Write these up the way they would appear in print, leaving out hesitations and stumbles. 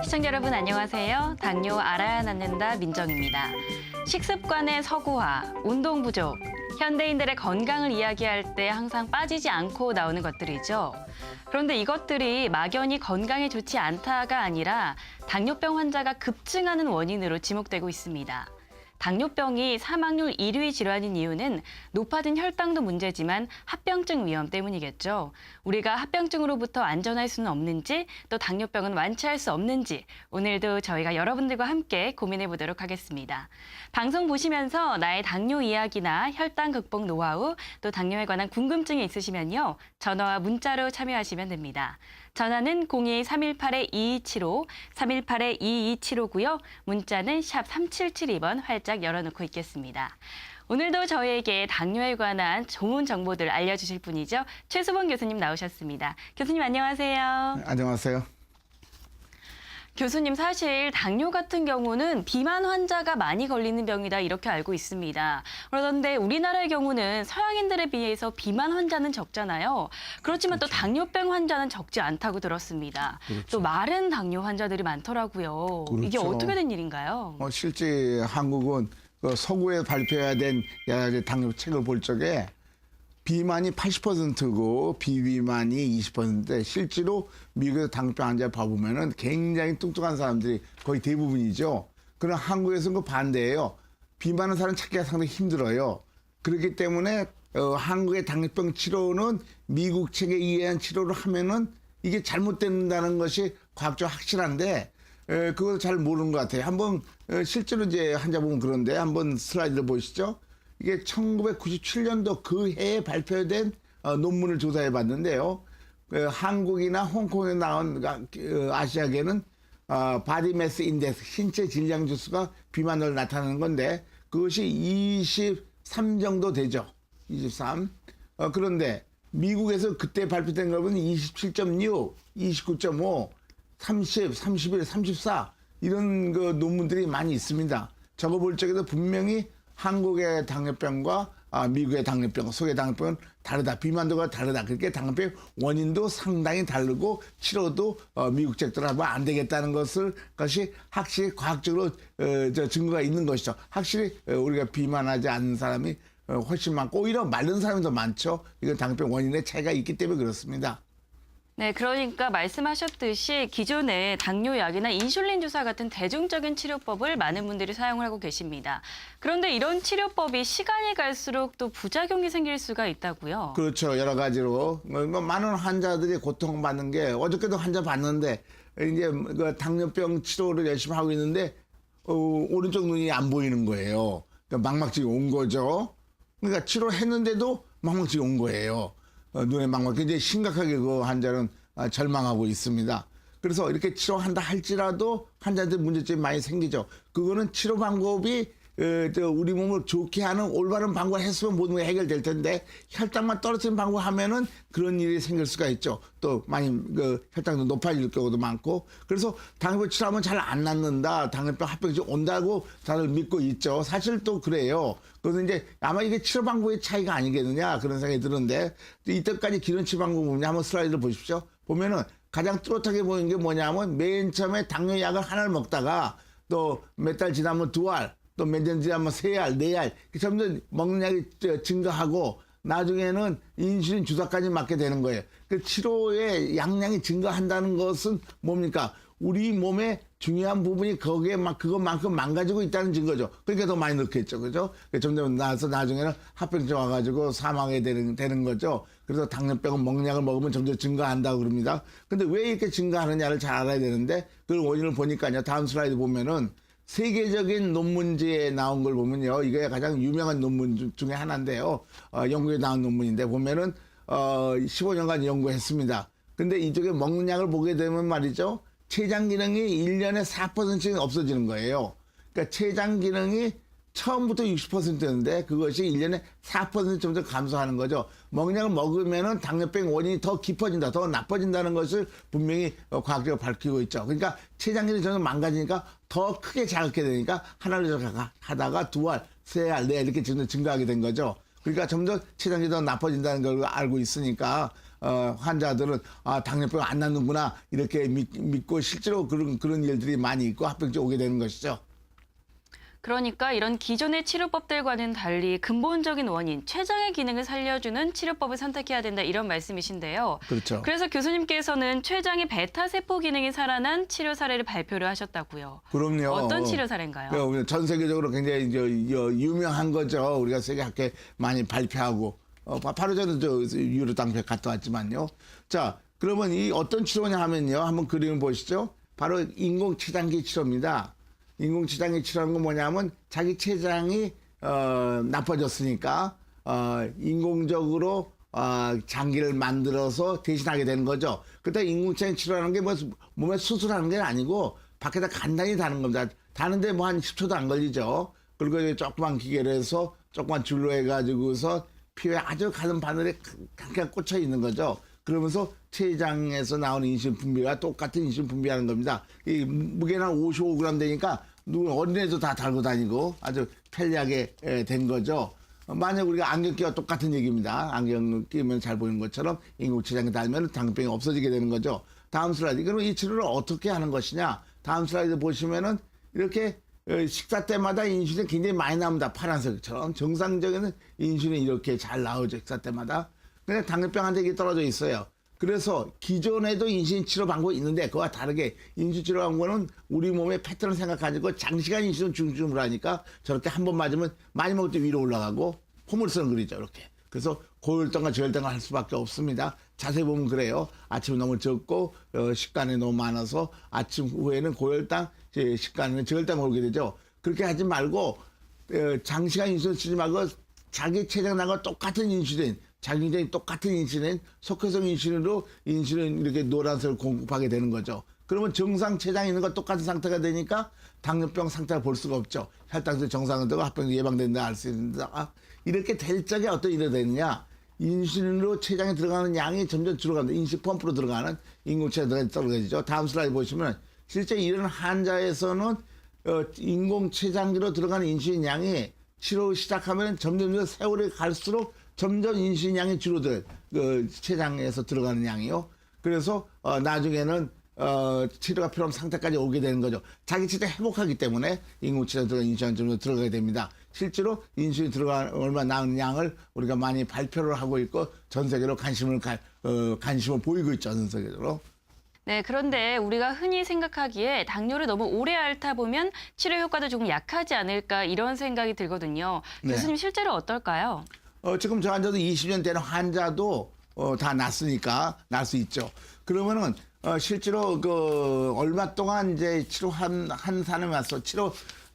시청자 여러분 안녕하세요. 당뇨 알아야 낫는다 민정입니다. 식습관의 서구화, 운동 부족, 현대인들의 건강을 이야기할 때 항상 빠지지 않고 나오는 것들이죠. 그런데 이것들이 막연히 건강에 좋지 않다가 아니라 당뇨병 환자가 급증하는 원인으로 지목되고 있습니다. 당뇨병이 사망률 1위 질환인 이유는 높아진 혈당도 문제지만 합병증 위험 때문이겠죠. 우리가 합병증으로부터 안전할 수는 없는지, 또 당뇨병은 완치할 수 없는지 오늘도 저희가 여러분들과 함께 고민해 보도록 하겠습니다. 방송 보시면서 나의 당뇨 이야기나 혈당 극복 노하우, 또 당뇨에 관한 궁금증이 있으시면요. 전화와 문자로 참여하시면 됩니다. 전화는 02-318-2275, 318-2275고요. 문자는 샵 3772번 활짝 열어놓고 있겠습니다. 오늘도 저희에게 당뇨에 관한 좋은 정보들 알려주실 분이죠. 최수봉 교수님 나오셨습니다. 교수님 안녕하세요. 안녕하세요. 교수님, 사실 당뇨 같은 경우는 비만 환자가 많이 걸리는 병이다 이렇게 알고 있습니다. 그런데 우리나라의 경우는 서양인들에 비해서 비만 환자는 적잖아요. 그렇지만 또 당뇨병 환자는 적지 않다고 들었습니다. 또 마른 당뇨 환자들이 많더라고요. 이게 어떻게 된 일인가요? 실제 한국은 서구에 발표해야 된 당뇨 책을 볼 적에 비만이 80%고 비비만이 20%인데 실제로 미국에서 당뇨병 환자 봐보면은 굉장히 뚱뚱한 사람들이 거의 대부분이죠. 그러나 한국에서는 그 반대예요. 비만한 사람 찾기가 상당히 힘들어요. 그렇기 때문에 한국의 당뇨병 치료는 미국 책에 의한 치료를 하면은 이게 잘못된다는 것이 과학적으로 확실한데 그걸 잘 모르는 것 같아요. 한번 실제로 이제 환자 보면 그런데 한번 슬라이드를 보시죠. 이게 1997년도 그 해에 발표된 논문을 조사해 봤는데요. 한국이나 홍콩에 나온 아시아계는 바디 매스 인덱스, 신체 질량 지수가 비만을 나타내는 건데 그것이 23 정도 되죠. 23. 그런데 미국에서 그때 발표된 걸 보면 27.6, 29.5, 30, 31, 34 이런 그 논문들이 많이 있습니다. 저거 볼 적에도 분명히 한국의 당뇨병과 미국의 당뇨병, 속의 당뇨병은 다르다. 비만도가 다르다. 그렇게 당뇨병 원인도 상당히 다르고 치료도 미국 책대로 하면 안 되겠다는 것이 확실히 과학적으로 증거가 있는 것이죠. 확실히 우리가 비만하지 않는 사람이 훨씬 많고 오히려 마른 사람이 더 많죠. 이건 당뇨병 원인의 차이가 있기 때문에 그렇습니다. 네, 그러니까 말씀하셨듯이 기존에 당뇨약이나 인슐린 주사 같은 대중적인 치료법을 많은 분들이 사용을 하고 계십니다. 그런데 이런 치료법이 시간이 갈수록 또 부작용이 생길 수가 있다고요? 그렇죠. 여러 가지로. 많은 환자들이 고통받는 게 어저께도 환자 봤는데 이제 그 당뇨병 치료를 열심히 하고 있는데 오른쪽 눈이 안 보이는 거예요. 그러니까 망막증이 온 거죠. 그러니까 치료했는데도 망막증이 온 거예요. 눈에 망막 굉장히 심각하게 그 환자는 절망하고 있습니다. 그래서 이렇게 치료한다 할지라도 환자들 문제점이 많이 생기죠. 그거는 치료 방법이 우리 몸을 좋게 하는 올바른 방법을 했으면 모든 게 해결될 텐데 혈당만 떨어뜨리는 방법을 하면은 그런 일이 생길 수가 있죠. 또 많이 혈당도 높아질 경우도 많고 그래서 당뇨병 치료하면 잘 안 낫는다. 당뇨병 합병증 온다고 다들 믿고 있죠. 사실 또 그래요. 그래서 이제 아마 이게 치료 방법의 차이가 아니겠느냐 그런 생각이 드는데 이때까지 기존 치료 방법 보면 한번 슬라이드를 보십시오. 보면은 가장 뚜렷하게 보이는 게 뭐냐면 맨 처음에 당뇨약을 하나를 먹다가 또 몇 달 지나면 2알 또 몇 년 지나면 3알, 4알 점점 먹는 약이 증가하고 나중에는 인슐린 주사까지 맞게 되는 거예요. 그 치료의 양량이 증가한다는 것은 뭡니까? 우리 몸의 중요한 부분이 거기에 그것만큼 망가지고 있다는 증거죠. 그러니까 더 많이 넣겠죠. 그죠? 점점 나서 나중에는 합병증 와가지고 사망하게 되는 거죠. 그래서 당뇨병은 먹는 약을 먹으면 점점 증가한다고 그럽니다. 근데 왜 이렇게 증가하느냐를 잘 알아야 되는데 그 원인을 보니까요. 다음 슬라이드 보면은 세계적인 논문지에 나온 걸 보면요. 이게 가장 유명한 논문 중에 하나인데요. 영국에 나온 논문인데 보면은 15년간 연구했습니다. 근데 이쪽에 먹는 약을 보게 되면 말이죠. 췌장 기능이 1년에 4%씩 없어지는 거예요. 그러니까 췌장 기능이 처음부터 60%였는데 그것이 1년에 4% 점점 감소하는 거죠. 먹약을 먹으면은 당뇨병 원인이 더 깊어진다, 더 나빠진다는 것을 분명히 과학적으로 밝히고 있죠. 그러니까 췌장기능이 점점 망가지니까 더 크게 자극게 되니까 하나를 하다가 2알, 3알, 4알 이렇게 증가하게 된 거죠. 그러니까 점점 췌장이 더 나빠진다는 걸 알고 있으니까 환자들은 당뇨병 안 낫는구나 이렇게 믿고 실제로 그런 일들이 많이 있고 합병증 오게 되는 것이죠. 그러니까 이런 기존의 치료법들과는 달리 근본적인 원인, 췌장의 기능을 살려주는 치료법을 선택해야 된다 이런 말씀이신데요. 그렇죠. 그래서 교수님께서는 췌장의 베타 세포 기능이 살아난 치료 사례를 발표를 하셨다고요. 그럼요. 어떤 치료 사례인가요? 전 세계적으로 굉장히 유명한 거죠. 우리가 세계 학회 많이 발표하고 바로 저는 유로 당뇨 갔다 왔지만요. 자, 그러면 이 어떤 치료냐 하면요. 한번 그림을 보시죠. 바로 인공췌장기 치료입니다. 인공췌장기 치료하는 건 뭐냐면 자기 췌장이 나빠졌으니까 인공적으로 장기를 만들어서 대신하게 되는 거죠. 그때 인공췌장 치료하는 게 뭐 몸에 수술하는 게 아니고 밖에다 간단히 다는 겁니다. 다는데 뭐 한 10초도 안 걸리죠. 그리고 이제 조그만 기계로 해서 조그만 줄로 해가지고서 피부에 아주 가는 바늘에 그냥 꽂혀 있는 거죠. 그러면서 췌장에서 나오는 인슐린 분비와 똑같은 인슐린 분비하는 겁니다. 이 무게는 한 55g 되니까 어린애도 다 달고 다니고 아주 편리하게 된 거죠. 만약 우리가 안경 끼와 똑같은 얘기입니다. 안경 끼면 잘 보이는 것처럼 인공췌장이 달면 당뇨병이 없어지게 되는 거죠. 다음 슬라이드. 그럼 이 치료를 어떻게 하는 것이냐? 다음 슬라이드 보시면은 이렇게 식사 때마다 인슐린이 굉장히 많이 나옵니다. 파란색처럼. 정상적인 인슐린이 이렇게 잘 나오죠. 식사 때마다. 근데 당뇨병한테 이게 떨어져 있어요. 그래서 기존에도 인슐린 치료 방법이 있는데 그와 다르게 인슐린 치료 방법은 우리 몸의 패턴을 생각하고 장시간 인슐린 중증으로 하니까 저렇게 한 번 맞으면 많이 먹을 때 위로 올라가고 포물선을 그리죠. 이렇게. 그래서 고혈당과 저혈당을 할 수밖에 없습니다. 자세히 보면 그래요. 아침에 너무 적고 식간이 너무 많아서 아침 후에는 고혈당, 식간에는 저혈당 오게 되죠. 그렇게 하지 말고 장시간 인슐린 치지 말고 자기 췌장 나과 똑같은 인슐린 자기장이 똑같은 인슐린, 속효성 인슐린으로 인슐린 이렇게 노란색을 공급하게 되는 거죠. 그러면 정상 췌장이 있는 거 똑같은 상태가 되니까 당뇨병 상태를 볼 수가 없죠. 혈당도 정상은 되고 합병도 예방된다 알 수 있는다. 이렇게 될 적에 어떤 일이 되느냐. 인슐린으로 췌장에 들어가는 양이 점점 줄어갑니다. 인슐린 펌프로 들어가는 인공췌장이 떨어지죠. 다음 슬라이드 보시면 실제 이런 환자에서는 인공췌장기로 들어가는 인슐린 양이 치료 시작하면 점점 세월이 갈수록 점점 인슐린 양이 줄어들어요. 췌장에서 들어가는 양이요. 그래서 나중에는 치료가 필요한 상태까지 오게 되는 거죠. 자기 췌장 회복하기 때문에 인공췌장 들어간 인슐린 점점 들어가게 됩니다. 실제로 인슐린 들어간 얼마 나오는 양을 우리가 많이 발표를 하고 있고 전 세계로 관심을 보이고 있죠. 전 세계적으로. 네, 그런데 우리가 흔히 생각하기에 당뇨를 너무 오래 앓다 보면 치료 효과도 조금 약하지 않을까 이런 생각이 들거든요. 네. 교수님 실제로 어떨까요? 지금 저 환자도 20년 되는 환자도 다 낫으니까 날 수 있죠. 그러면은 실제로 얼마 동안 이제 치료한 사람에 와서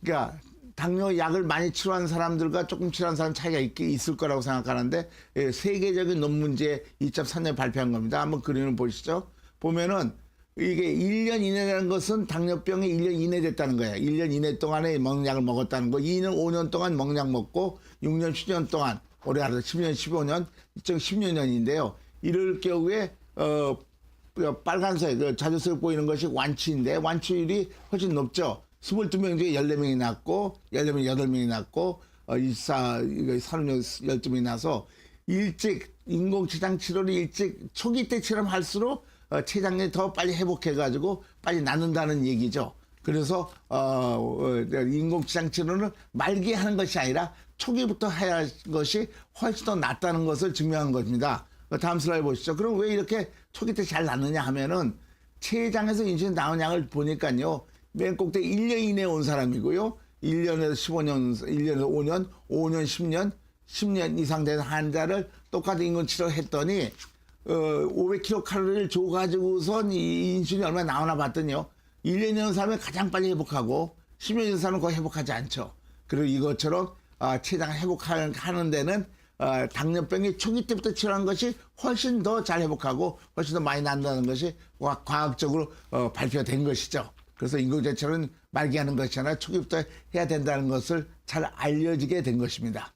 그러니까 당뇨 약을 많이 치료한 사람들과 조금 치료한 사람 차이가 있을 거라고 생각하는데 세계적인 논문지에 2003년에 발표한 겁니다. 한번 그림을 보시죠. 보면은 이게 1년 이내라는 것은 당뇨병이 1년 이내 됐다는 거예요. 1년 이내 동안에 먹는 약을 먹었다는 거. 2년, 5년 동안 먹는 약 먹고 6년, 10년 동안 올해 하루 10년, 15년, 2016년인데요. 이럴 경우에 빨간색, 자주색 보이는 것이 완치인데 완치율이 훨씬 높죠. 22명 중에 14명이 났고 14명 8명이 났고 12명이 나서 일찍 인공췌장 치료를 일찍 초기 때 치료할수록 췌장이 더 빨리 회복해가지고 빨리 낫는다는 얘기죠. 그래서 인공췌장 치료는 말기에 하는 것이 아니라 초기부터 해야 할 것이 훨씬 더 낫다는 것을 증명한 겁니다. 다음 슬라이드 보시죠. 그럼 왜 이렇게 초기 때 잘 낫느냐 하면은 췌장에서 인슐린 나온 양을 보니까요. 맨 꼭대기 1년 이내에 온 사람이고요. 1년에서 15년, 1년에서 5년, 5년, 10년, 10년 이상 된 환자를 똑같은 인공치료를 했더니 500kcal를 줘가지고선 이 인슐린이 얼마나 나오나 봤더니요. 1년 된 사람이 가장 빨리 회복하고 10년 된 사람은 거의 회복하지 않죠. 그리고 이것처럼 췌장을 회복하는 데는 당뇨병이 초기 때부터 치료한 것이 훨씬 더 잘 회복하고 훨씬 더 많이 난다는 것이 과학적으로 발표된 것이죠. 그래서 인공지능 치료는 말기하는 것이 아니라 초기부터 해야 된다는 것을 잘 알려지게 된 것입니다.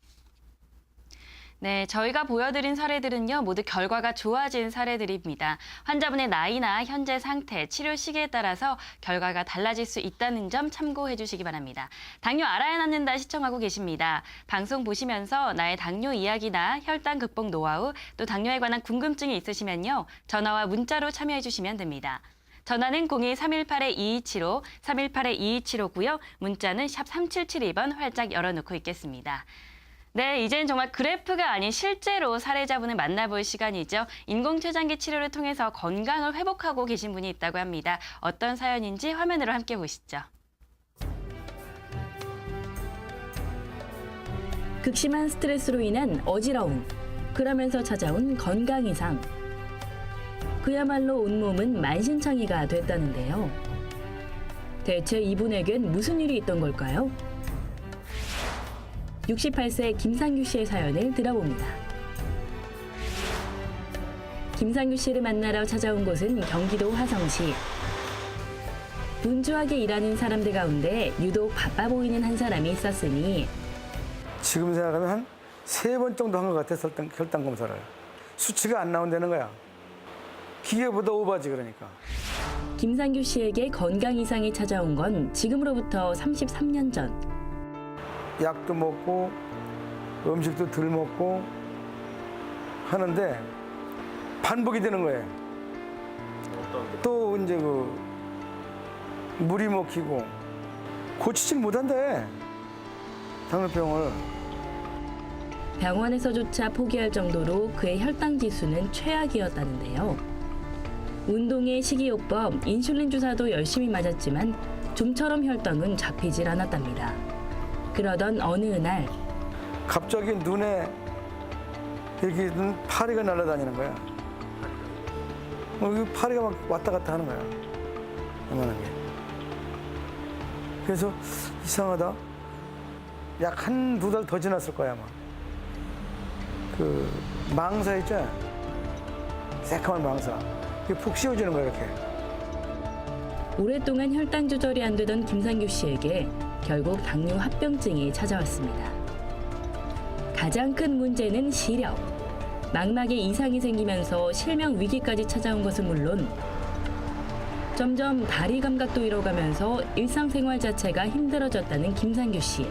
네, 저희가 보여드린 사례들은요, 모두 결과가 좋아진 사례들입니다. 환자분의 나이나 현재 상태, 치료 시기에 따라서 결과가 달라질 수 있다는 점 참고해 주시기 바랍니다. 당뇨 알아야 낫는다 시청하고 계십니다. 방송 보시면서 나의 당뇨 이야기나 혈당 극복 노하우, 또 당뇨에 관한 궁금증이 있으시면요, 전화와 문자로 참여해 주시면 됩니다. 전화는 02-318-2275, 318-2275고요. 문자는 샵 3772번 활짝 열어놓고 있겠습니다. 네, 이제는 정말 그래프가 아닌 실제로 사례자분을 만나볼 시간이죠. 인공췌장기 치료를 통해서 건강을 회복하고 계신 분이 있다고 합니다. 어떤 사연인지 화면으로 함께 보시죠. 극심한 스트레스로 인한 어지러움, 그러면서 찾아온 건강 이상. 그야말로 온몸은 만신창이가 됐다는데요. 대체 이분에겐 무슨 일이 있던 걸까요? 68세 김상규 씨의 사연을 들어봅니다. 김상규 씨를 만나러 찾아온 곳은 경기도 화성시. 분주하게 일하는 사람들 가운데 유독 바빠 보이는 한 사람이 있었으니 지금 생각하면 한 3번 정도 한 것 같아, 혈당 검사를. 수치가 안 나온다는 거야. 기계보다 오바지, 그러니까. 김상규 씨에게 건강 이상이 찾아온 건 지금으로부터 33년 전. 약도 먹고 음식도 덜 먹고 하는데 반복이 되는 거예요. 또 이제 물이 먹히고 고치질 못한대, 당뇨병을. 병원에서조차 포기할 정도로 그의 혈당 지수는 최악이었다는데요. 운동의 식이요법, 인슐린 주사도 열심히 맞았지만 좀처럼 혈당은 잡히질 않았답니다. 그러던 어느 날 갑자기 눈에 이렇게 파리가 날아다니는 거야. 이 파리가 막 왔다 갔다 하는 거야, 이만한 게. 그래서 이상하다. 약 1~2달 더 지났을 거야, 아마. 그 망사 있잖아, 새까만 망사. 이게 푹 씌워지는 거야, 이렇게. 오랫동안 혈당 조절이 안 되던 김상규 씨에게 결국 당뇨 합병증이 찾아왔습니다. 가장 큰 문제는 시력. 망막에 이상이 생기면서 실명 위기까지 찾아온 것은 물론 점점 다리 감각도 잃어가면서 일상생활 자체가 힘들어졌다는 김상규 씨.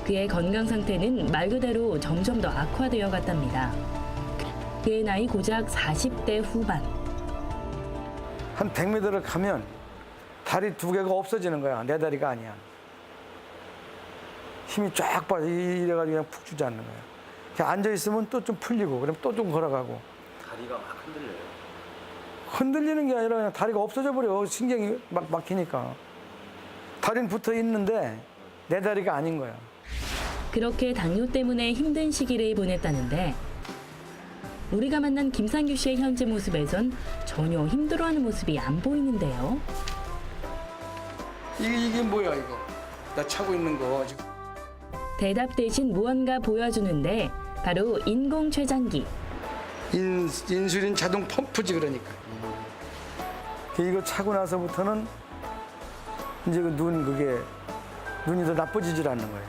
그의 건강 상태는 말 그대로 점점 더 악화되어 갔답니다. 그의 나이 고작 40대 후반. 한 100m를 가면 다리 2개가 없어지는 거야. 내 다리가 아니야. 힘이 쫙 빠져. 이래가지고 그냥 푹 주지 않는 거야. 그냥 앉아있으면 또 좀 풀리고, 그럼 또 좀 걸어가고. 다리가 막 흔들려요. 흔들리는 게 아니라 그냥 다리가 없어져 버려. 신경이 막 막히니까. 다리는 붙어 있는데 내 다리가 아닌 거야. 그렇게 당뇨 때문에 힘든 시기를 보냈다는데 우리가 만난 김상규 씨의 현재 모습에선 전혀 힘들어하는 모습이 안 보이는데요. 이게 뭐야, 이거? 나 차고 있는 거 지금. 대답 대신 무언가 보여주는데 바로 인공췌장기. 인슐린 자동 펌프지, 그러니까. 이거 차고 나서부터는 이제 눈이 더 나빠지질 않는 거예요.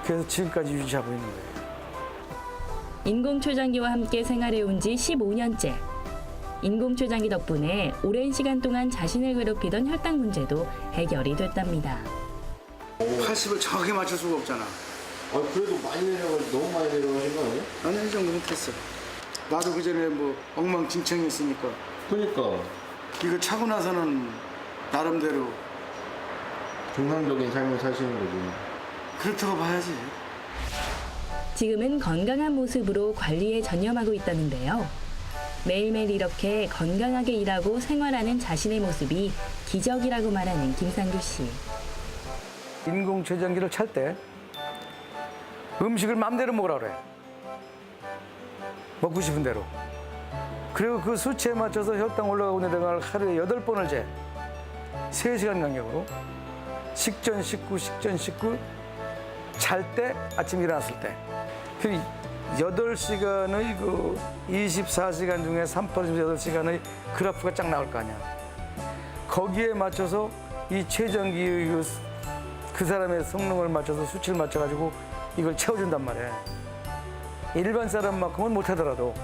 그래서 지금까지 유지하고 있는 거예요. 인공췌장기와 함께 생활해온 지 15년째. 인공췌장기 덕분에 오랜 시간 동안 자신을 괴롭히던 혈당 문제도 해결이 됐답니다. 80을 정확히 맞출 수가 없잖아. 그래도 많이 너무 많이 내려가신 거 아니에요? 아니, 이 정도는 됐어. 나도 그전에 뭐 엉망진창이었으니까. 그러니까 이거 차고 나서는 나름대로 정상적인 삶을 사시는 거죠. 그렇다고 봐야지. 지금은 건강한 모습으로 관리에 전념하고 있다는데요. 매일매일 이렇게 건강하게 일하고 생활하는 자신의 모습이 기적이라고 말하는 김상규 씨. 인공췌장기를 찰 때 음식을 마음대로 먹으라 그래. 먹고 싶은 대로. 그리고 그 수치에 맞춰서 혈당 올라가고 내려가는 하루에 8번을 재. 3시간 간격으로. 식전 식후, 식전 식후, 잘 때, 아침 일어났을 때. 그 8시간의 24시간 중에 8시간의 그래프가 쫙 나올 거 아니야. 거기에 맞춰서 이 췌장기의 그 사람의 성능을 맞춰서 수치를 맞춰가지고 이걸 채워준단 말이야. 일반 사람만큼은 못하더라도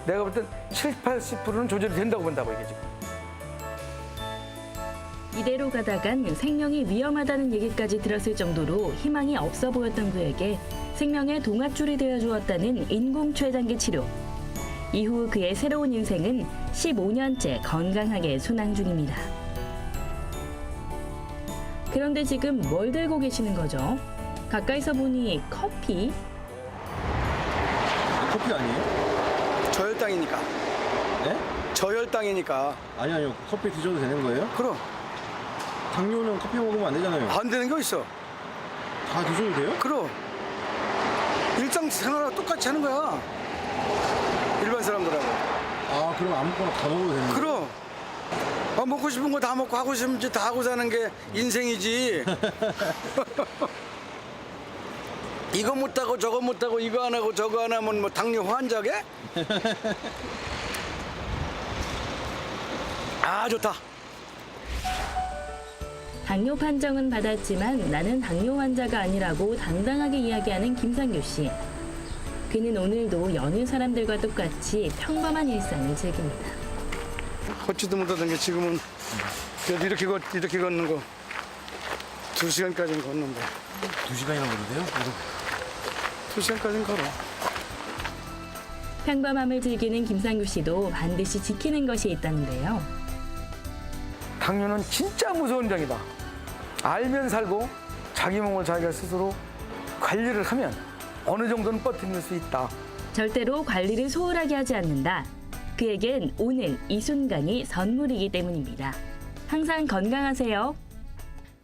내가 볼 땐 7, 80%는 조절이 된다고 본다고 이게 지금. 이대로 가다간 생명이 위험하다는 얘기까지 들었을 정도로 희망이 없어 보였던 그에게 생명의 동아줄이 되어 주었다는 인공췌장기 치료. 이후 그의 새로운 인생은 15년째 건강하게 순항 중입니다. 그런데 지금 뭘 들고 계시는 거죠? 가까이서 보니 커피? 커피 아니에요? 저혈당이니까. 네? 저혈당이니까. 아니요. 커피 드셔도 되는 거예요? 그럼 당뇨는 커피 먹으면 안 되잖아요. 안 되는 게 있어. 다 드셔도 돼요? 그럼 일상생활하고 똑같이 하는 거야. 일반 사람들하고. 아, 그럼 아무거나 다 먹어도 되는 거예요? 그럼 먹고 싶은 거 다 먹고 하고 싶은 짓 다 하고 사는 게 인생이지. 이거 못하고 저거 못하고 이거 안 하고 저거 안 하면 뭐 당뇨 환자게? 아 좋다. 당뇨 판정은 받았지만 나는 당뇨 환자가 아니라고 당당하게 이야기하는 김상규 씨. 그는 오늘도 여느 사람들과 똑같이 평범한 일상을 즐깁니다. 걷지도 못하던 게 지금은 그래도 이렇게 걷는 거 2시간까지는 걷는데 2시간이나 걸어도 돼요? 2시간까지는 걸어. 평범함을 즐기는 김상규 씨도 반드시 지키는 것이 있다는데요. 당뇨는 진짜 무서운 병이다. 알면 살고 자기 몸을 자기가 스스로 관리를 하면 어느 정도는 버틸 수 있다. 절대로 관리를 소홀하게 하지 않는다. 그에겐 오늘 이 순간이 선물이기 때문입니다. 항상 건강하세요.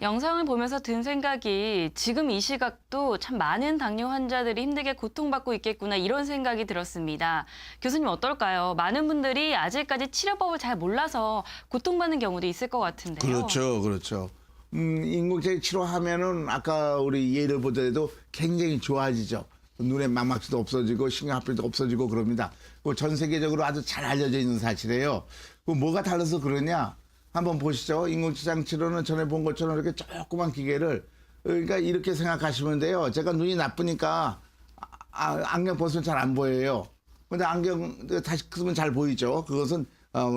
영상을 보면서 든 생각이 지금 이 시각도 참 많은 당뇨 환자들이 힘들게 고통받고 있겠구나 이런 생각이 들었습니다. 교수님 어떨까요? 많은 분들이 아직까지 치료법을 잘 몰라서 고통받는 경우도 있을 것 같은데요. 그렇죠, 그렇죠. 인공지능 치료하면은 아까 우리 예를 보더라도 굉장히 좋아지죠. 눈에 망막지도 없어지고 신경합병도 없어지고 그럽니다. 전 세계적으로 아주 잘 알려져 있는 사실이에요. 뭐가 달라서 그러냐? 한번 보시죠. 인공지능 치료는 전에 본 것처럼 이렇게 조그만 기계를 그러니까 이렇게 생각하시면 돼요. 제가 눈이 나쁘니까 안경 벗으면 잘 안 보여요. 근데 안경 다시 쓰면 잘 보이죠. 그것은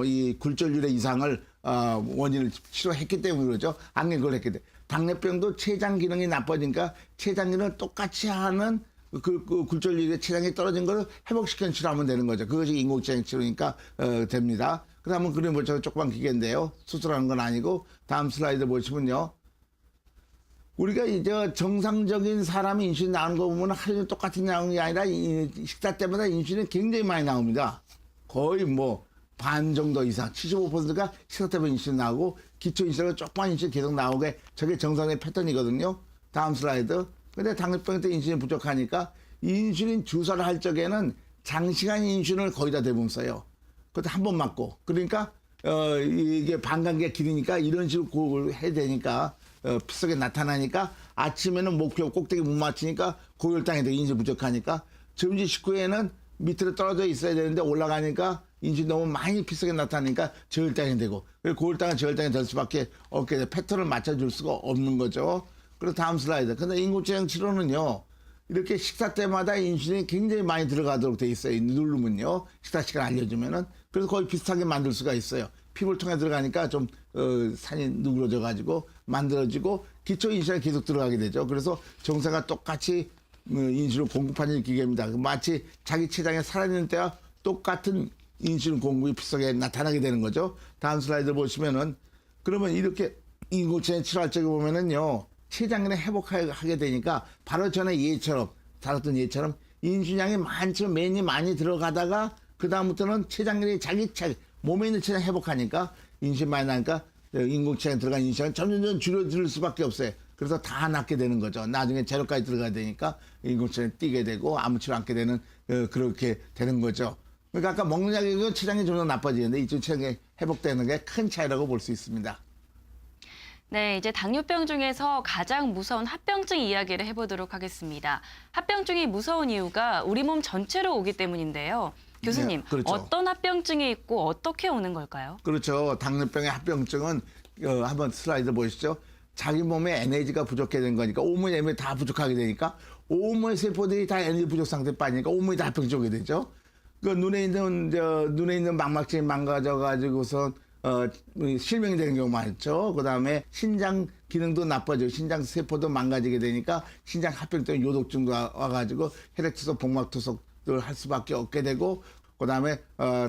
이 굴절율의 이상을 원인을 치료했기 때문에 그러죠. 안경 그걸 했기 때문에. 당뇨병도 췌장 기능이 나빠지니까 췌장 기능을 똑같이 하는 그 굴절율의 췌장이 떨어진 걸 회복시키는 치료하면 되는 거죠. 그것이 인공지능 치료니까 됩니다. 그다음 한번 그려보죠. 조그만 기계인데요. 수술하는 건 아니고 다음 슬라이드 보시면요. 우리가 이제 정상적인 사람이 인슐린 나오는 거 보면 하루 종일 똑같은 양이 아니라 식사 때마다 인슐린이 굉장히 많이 나옵니다. 거의 뭐 반 정도 이상, 75%가 식사 때문에 인슐린 나오고 기초 인슐린은 조그만 인슐린 계속 나오게 저게 정상의 패턴이거든요. 다음 슬라이드. 근데 당뇨병 때 인슐린 부족하니까 인슐린 주사를 할 적에는 장시간 인슐린을 거의 다 대부분 써요. 그것도 한 번 맞고. 그러니까 이게 반감기가 길으니까 이런 식으로 그걸 해야 되니까 피 속에 나타나니까 아침에는 목표 꼭대기 못 맞추니까 고혈당이 되고 인슐린 부족하니까 점심 식후에는 밑으로 떨어져 있어야 되는데 올라가니까 인슐린 너무 많이 피 속에 나타나니까 저혈당이 되고 고혈당은 저혈당이 될 수밖에 없게 돼. 패턴을 맞춰줄 수가 없는 거죠. 그리고 다음 슬라이드. 근데 인공지능 치료는요. 이렇게 식사 때마다 인슐린이 굉장히 많이 들어가도록 돼 있어요. 누르면요. 식사 시간 알려주면은. 그래서 거의 비슷하게 만들 수가 있어요. 피부를 통해 들어가니까 좀 산이 누그러져 가지고 만들어지고 기초 인슐린이 계속 들어가게 되죠. 그래서 정사가 똑같이 인슐린 공급하는 기계입니다. 마치 자기 췌장에 살아있는 때와 똑같은 인슐린 공급이 피 속에 나타나게 되는 거죠. 다음 슬라이드 보시면은 그러면 이렇게 인공지능 치료할 적에 보면은요. 췌장기능 회복하게 되니까 바로 전에 예처럼 다뤘던 예처럼 인슐린량이 많지만 맨이 많이 들어가다가 그 다음부터는 췌장기능이 자기 몸에 있는 췌장 회복하니까 인슐린 많이 나니까 인공지능 들어간 인슐린은 점점 줄어들 수밖에 없어요. 그래서 다 낫게 되는 거죠. 나중에 재료까지 들어가야 되니까 인공지능 뛰게 되고 아무 치료 않게 되는 그렇게 되는 거죠. 그러니까 아까 먹는 약이 췌장이 좀 더 나빠지는데 이쪽 췌장이 회복되는 게 큰 차이라고 볼 수 있습니다. 네, 이제 당뇨병 중에서 가장 무서운 합병증 이야기를 해보도록 하겠습니다. 합병증이 무서운 이유가 우리 몸 전체로 오기 때문인데요. 교수님, 네, 그렇죠. 어떤 합병증이 있고 어떻게 오는 걸까요? 그렇죠. 당뇨병의 합병증은 한번 슬라이드 보시죠. 자기 몸에 에너지가 부족해 된 거니까 온몸에 에너지 다 부족하게 되니까 온몸의 세포들이 다 에너지 부족 상태에 빠지니까 온몸이 다 합병증 오게 되죠. 그 눈에 있는 망막증이 망가져 가지고선 실명이 되는 경우 많죠. 그다음에 신장 기능도 나빠지고 신장 세포도 망가지게 되니까 신장 합병 때문에 요독증도 와가지고 혈액투석, 복막투석을 할 수밖에 없게 되고, 그다음에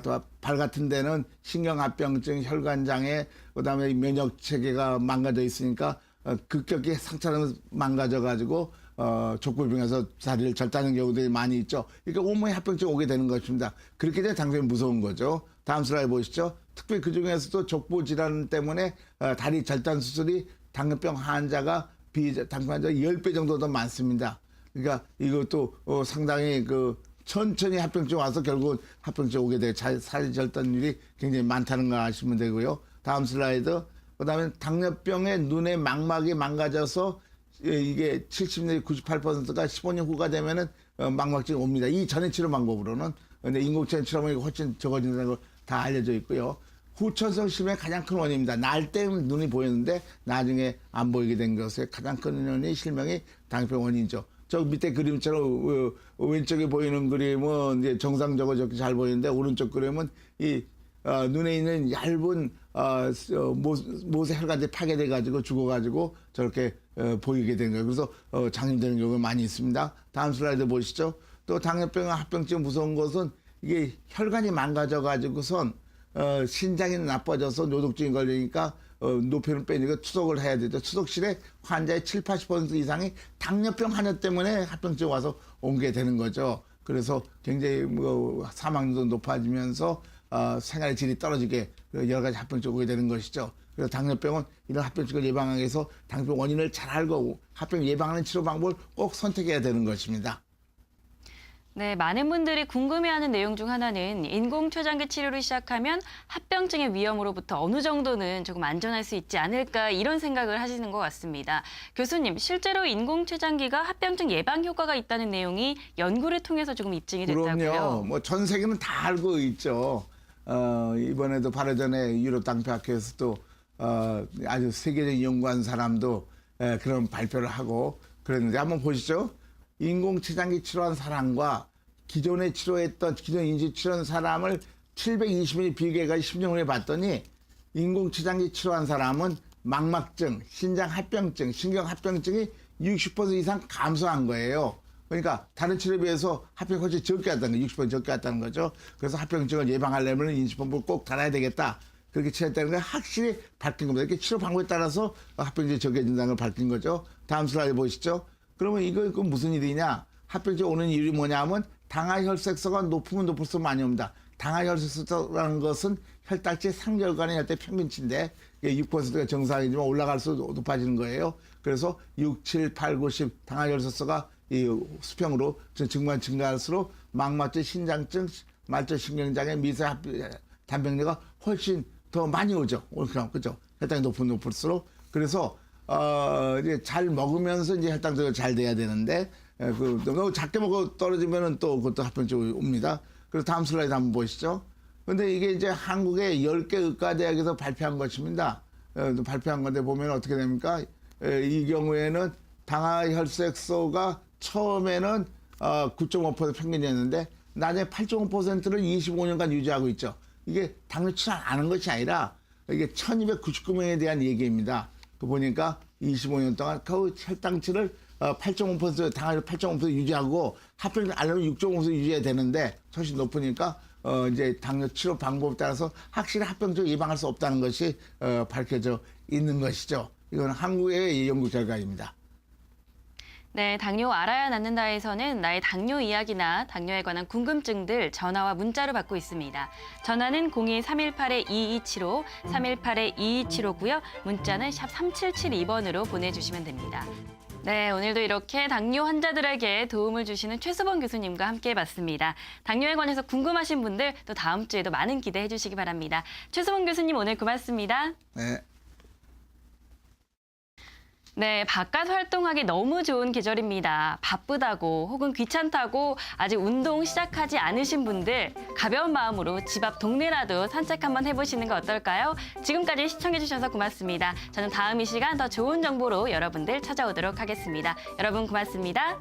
또 발 같은 데는 신경합병증, 혈관장애, 그다음에 면역 체계가 망가져 있으니까 급격히 상처는 망가져 가지고 족부병에서 다리를 절단하는 경우들이 많이 있죠. 그러니까 온몸에 합병증 오게 되는 것입니다. 그렇게 되면 당연히 무서운 거죠. 다음 슬라이드 보시죠. 특히 그 중에서도 족부 질환 때문에 다리 절단 수술이 당뇨병 환자가 비당뇨 환자 10배 정도 더 많습니다. 그러니까 이것도 상당히 천천히 합병증 와서 결국 합병증 오게 돼 다리 절단율이 굉장히 많다는 거 아시면 되고요. 다음 슬라이드. 그다음에 당뇨병의 눈의 망막이 망가져서 이게 70내 98%가 15년 후가 되면은 망막증이 옵니다. 이 전에 치료 방법으로는. 근데 인공치료 치료 방법이 훨씬 적어진다는 걸 다 알려져 있고요. 후천성 실명의 가장 큰 원인입니다. 날 때는 눈이 보였는데 나중에 안 보이게 된 것의 가장 큰 원인이 실명이 당뇨병 원인이죠. 저 밑에 그림처럼 왼쪽에 보이는 그림은 이제 정상적으로 저렇게 잘 보이는데, 오른쪽 그림은 이 눈에 있는 얇은 못의 혈관들이 파괴돼 가지고 죽어 가지고 저렇게 보이게 된 거예요. 그래서 장님되는 경우가 많이 있습니다. 다음 슬라이드 보시죠. 또 당뇨병과 합병증 무서운 것은 이게 혈관이 망가져 가지고선 신장이 나빠져서 요독증이 걸리니까 노폐를 빼니까 투석을 해야 되죠. 투석실에 환자의 7, 80% 이상이 당뇨병 환자 때문에 합병증 와서 옮게 되는 거죠. 그래서 굉장히 사망률도 높아지면서 생활의 질이 떨어지게 여러 가지 합병증이 오게 되는 것이죠. 그래서 당뇨병은 이런 합병증을 예방하기 위해서 당뇨병 원인을 잘 알고 합병 예방하는 치료 방법을 꼭 선택해야 되는 것입니다. 네, 많은 분들이 궁금해하는 내용 중 하나는 인공췌장기 치료를 시작하면 합병증의 위험으로부터 어느 정도는 조금 안전할 수 있지 않을까, 이런 생각을 하시는 것 같습니다. 교수님, 실제로 인공췌장기가 합병증 예방 효과가 있다는 내용이 연구를 통해서 조금 입증이 됐다고요? 그럼요. 전 세계는 다 알고 있죠. 이번에도 바로 전에 유럽 당뇨학회에서도 아주 세계적인 연구한 사람도 그런 발표를 하고 그랬는데, 한번 보시죠. 인공췌장기 치료한 사람과 기존에 치료했던 기존 인지 치료한 사람을 720명이 비교해가지고 10년 후에 봤더니, 인공췌장기 치료한 사람은 망막증, 신장 합병증, 신경 합병증이 60% 이상 감소한 거예요. 그러니까 다른 치료에 비해서 합병 훨씬 적게 왔다는 거, 60% 적게 왔다는 거죠. 그래서 합병증을 예방하려면 인지본부를 꼭 달아야 되겠다. 그렇게 치료했다는 걸 확실히 밝힌 겁니다. 이렇게 치료 방법에 따라서 합병증이 적해진다는 걸 밝힌 거죠. 다음 슬라이드 보시죠. 그러면 이거 무슨 일이냐? 합병증 오는 이유이 뭐냐면 당하혈색소가 높으면 높을수록 많이 옵니다. 당하혈색소라는 것은 혈당치 상절간의 혈당 평균치인데 6%가 정상이지만 올라갈수록 높아지는 거예요. 그래서 6, 7, 8, 9, 10 당하혈색소가 이 수평으로 증가할수록 망막증, 신장증, 말초신경장애, 미세 단백뇨가 훨씬 더 많이 오죠. 그죠? 혈당이 높을수록. 그래서 이제 잘 먹으면서 이제 혈당 조절 잘 돼야 되는데, 너무 작게 먹고 떨어지면은 또 그것도 합병증이 옵니다. 그래서 다음 슬라이드 한번 보시죠. 근데 이게 이제 한국의 10개 의과대학에서 발표한 것입니다. 발표한 건데 보면 어떻게 됩니까? 이 경우에는 당하혈색소가 처음에는 9.5% 평균이었는데, 나중에 8.5%를 25년간 유지하고 있죠. 이게 당뇨 치료 안 하는 것이 아니라 이게 1299명에 대한 얘기입니다. 보니까 25년 동안 그 혈당치를 8.5% 당하를 8.5% 유지하고 합병증 알려면 6.5% 유지해야 되는데 훨씬 높으니까 이제 당뇨 치료 방법에 따라서 확실히 합병증 예방할 수 없다는 것이 밝혀져 있는 것이죠. 이건 한국의 연구 결과입니다. 네, 당뇨 알아야 낫는다에서는 나의 당뇨 이야기나 당뇨에 관한 궁금증들 전화와 문자로 받고 있습니다. 전화는 02-318-2275, 318-2275고요. 문자는 샵 3772번으로 보내주시면 됩니다. 네, 오늘도 이렇게 당뇨 환자들에게 도움을 주시는 최수범 교수님과 함께 해봤습니다. 당뇨에 관해서 궁금하신 분들 또 다음 주에도 많은 기대해 주시기 바랍니다. 최수범 교수님, 오늘 고맙습니다. 네. 네, 바깥 활동하기 너무 좋은 계절입니다. 바쁘다고 혹은 귀찮다고 아직 운동 시작하지 않으신 분들, 가벼운 마음으로 집 앞 동네라도 산책 한번 해보시는 거 어떨까요? 지금까지 시청해주셔서 고맙습니다. 저는 다음 이 시간 더 좋은 정보로 여러분들 찾아오도록 하겠습니다. 여러분 고맙습니다.